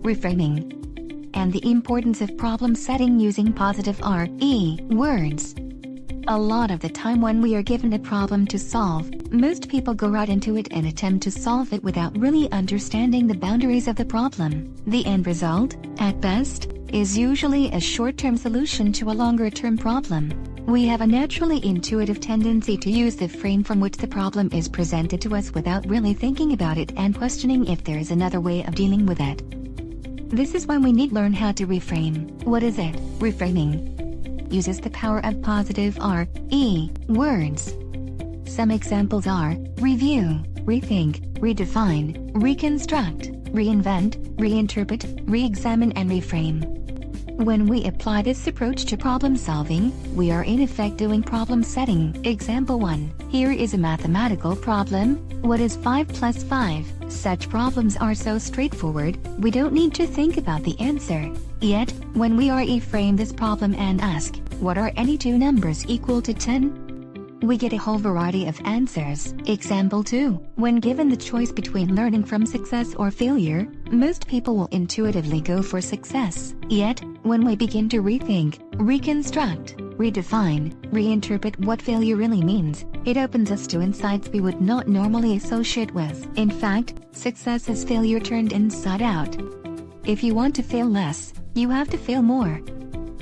reframing, and the importance of problem setting using positive RE words. A lot of the time when we are given a problem to solve, most people go right into it and attempt to solve it without really understanding the boundaries of the problem. The end result, at best, is usually a short-term solution to a longer-term problem. We have a naturally intuitive tendency to use the frame from which the problem is presented to us without really thinking about it and questioning if there is another way of dealing with it. This is when we need to learn how to reframe. What is it? Reframing uses the power of positive RE words. Some examples are review, rethink, redefine, reconstruct, reinvent, reinterpret, re-examine, and reframe. When we apply this approach to problem solving, we are in effect doing problem setting. Example 1. Here is a mathematical problem. What is 5 plus 5? Such problems are so straightforward, we don't need to think about the answer. Yet, when we reframe this problem and ask, what are any two numbers equal to 10? We get a whole variety of answers. Example 2. When given the choice between learning from success or failure, most people will intuitively go for success. Yet, when we begin to rethink, reconstruct, redefine, reinterpret what failure really means, it opens us to insights we would not normally associate with. In fact, success is failure turned inside out. If you want to fail less, you have to fail more.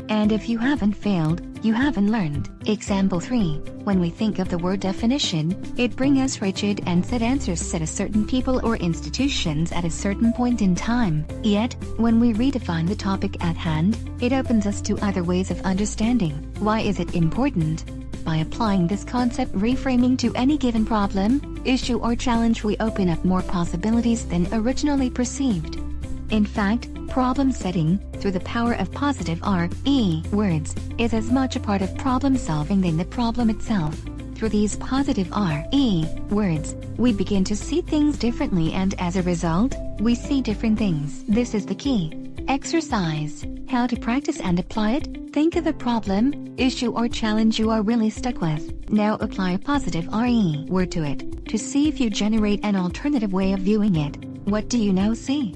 And if you haven't failed, you haven't learned. Example 3. When we think of the word definition, it brings us rigid and set answers set to certain people or institutions at a certain point in time. Yet, when we redefine the topic at hand, it opens us to other ways of understanding. Why is it important? By applying this concept reframing to any given problem, issue, or challenge, we open up more possibilities than originally perceived. In fact, problem setting, through the power of positive RE words, is as much a part of problem solving than the problem itself. Through these positive RE words, we begin to see things differently, and as a result, we see different things. This is the key. Exercise. How to practice and apply it. Think of a problem, issue, or challenge you are really stuck with. Now apply a positive RE word to it, to see if you generate an alternative way of viewing it. What do you now see?